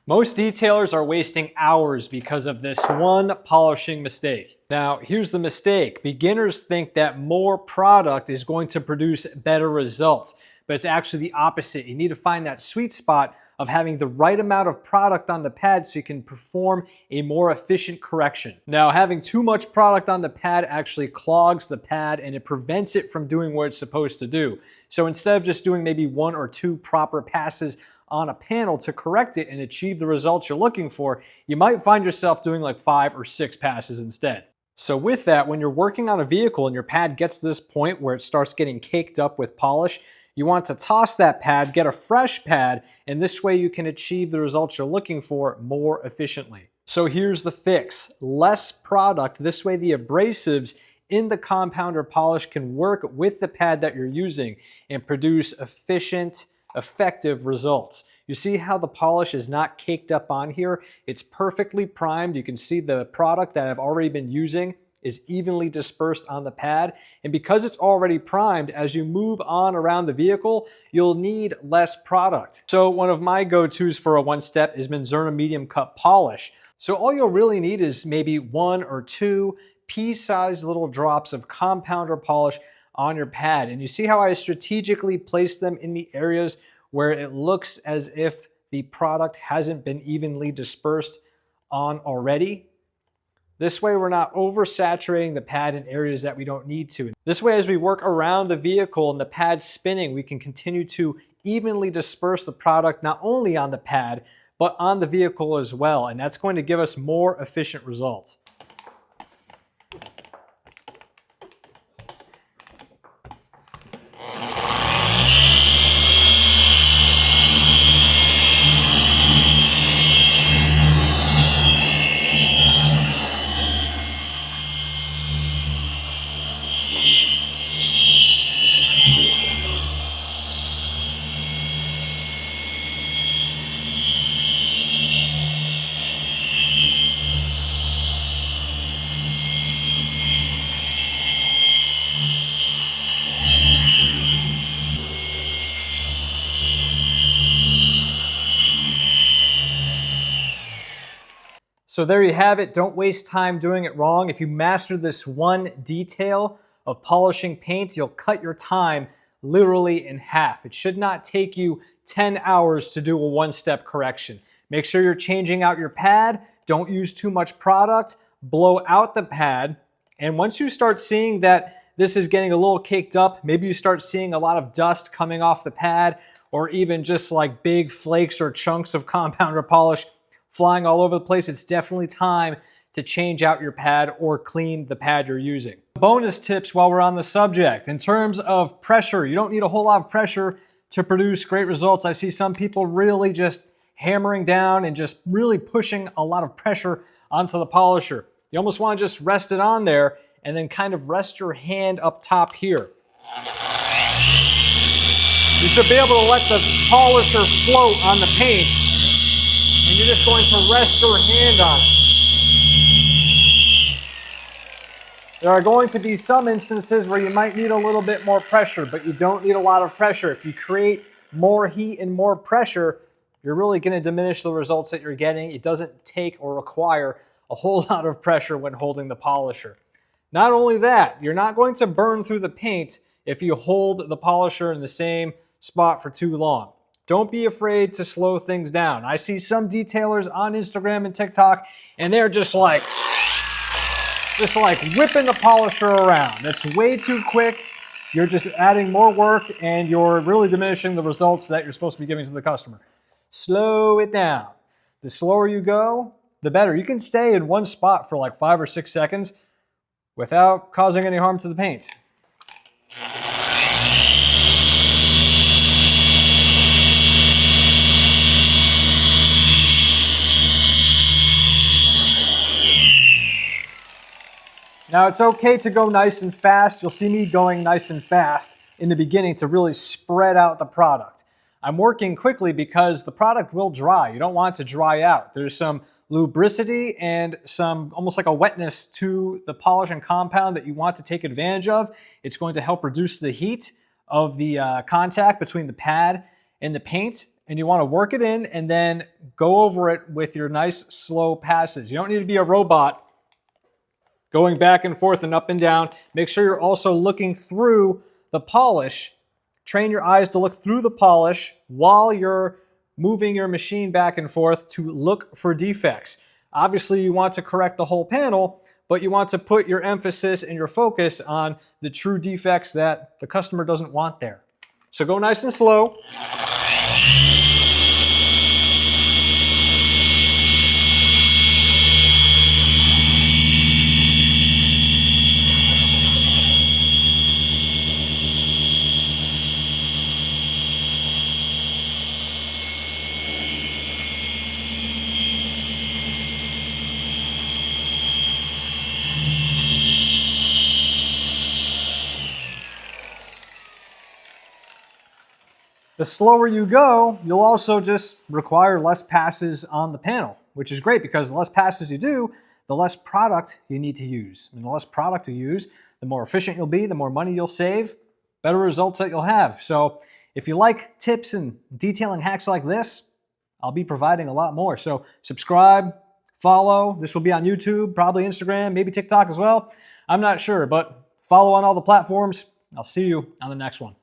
Most detailers are wasting hours because of this one polishing mistake. Now, here's the mistake. Beginners think that more product is going to produce better results, but it's actually the opposite. You need to find that sweet spot of having the right amount of product on the pad so you can perform a more efficient correction. Now, having too much product on the pad actually clogs the pad and it prevents it from doing what it's supposed to do. So instead of just doing maybe 1 or 2 proper passes on a panel to correct it and achieve the results you're looking for, you might find yourself doing like 5 or 6 passes instead. So with that, when you're working on a vehicle and your pad gets to this point where it starts getting caked up with polish, you want to toss that pad, get a fresh pad, and this way you can achieve the results you're looking for more efficiently. So here's the fix. Less product. This way the abrasives in the compounder polish can work with the pad that you're using and produce efficient, effective results. You see how the polish is not caked up on here? It's perfectly primed. You can see the product that I've already been using is evenly dispersed on the pad. And because it's already primed, as you move on around the vehicle, you'll need less product. So one of my go-tos for a one-step is Minzerna medium cut polish. So all you'll really need is maybe 1 or 2 pea-sized little drops of compounder polish on your pad. And you see how I strategically place them in the areas where it looks as if the product hasn't been evenly dispersed on already. This way we're not oversaturating the pad in areas that we don't need to. This way, as we work around the vehicle and the pad spinning, we can continue to evenly disperse the product not only on the pad, but on the vehicle as well. And that's going to give us more efficient results. So there you have it. Don't waste time doing it wrong. If you master this one detail of polishing paint, you'll cut your time literally in half. It should not take you 10 hours to do a one-step correction. Make sure you're changing out your pad. Don't use too much product. Blow out the pad. And once you start seeing that this is getting a little caked up, maybe you start seeing a lot of dust coming off the pad, or even just like big flakes or chunks of compounder polish flying all over the place, it's definitely time to change out your pad or clean the pad you're using. Bonus tips while we're on the subject. In terms of pressure, you don't need a whole lot of pressure to produce great results. I see some people really just hammering down and just really pushing a lot of pressure onto the polisher. You almost want to just rest it on there and then kind of rest your hand up top here. You should be able to let the polisher float on the paint, and you're just going to rest your hand on it. There are going to be some instances where you might need a little bit more pressure, but you don't need a lot of pressure. If you create more heat and more pressure, you're really going to diminish the results that you're getting. It doesn't take or require a whole lot of pressure when holding the polisher. Not only that, you're not going to burn through the paint if you hold the polisher in the same spot for too long. Don't be afraid to slow things down. I see some detailers on Instagram and TikTok, and they're just like whipping the polisher around. That's way too quick. You're just adding more work, and you're really diminishing the results that you're supposed to be giving to the customer. Slow it down. The slower you go, the better. You can stay in one spot for like 5 or 6 seconds without causing any harm to the paint. Now, it's okay to go nice and fast. You'll see me going nice and fast in the beginning to really spread out the product. I'm working quickly because the product will dry. You don't want it to dry out. There's some lubricity and some almost like a wetness to the polish and compound that you want to take advantage of. It's going to help reduce the heat of the contact between the pad and the paint, and you want to work it in and then go over it with your nice slow passes. You don't need to be a robot going back and forth and up and down. Make sure you're also looking through the polish. Train your eyes to look through the polish while you're moving your machine back and forth to look for defects. Obviously, you want to correct the whole panel, but you want to put your emphasis and your focus on the true defects that the customer doesn't want there. So go nice and slow. The slower you go, you'll also just require less passes on the panel, which is great because the less passes you do, the less product you need to use. And the less product you use, the more efficient you'll be, the more money you'll save, better results that you'll have. So if you like tips and detailing hacks like this, I'll be providing a lot more. So subscribe, follow. This will be on YouTube, probably Instagram, maybe TikTok as well. I'm not sure, but follow on all the platforms. I'll see you on the next one.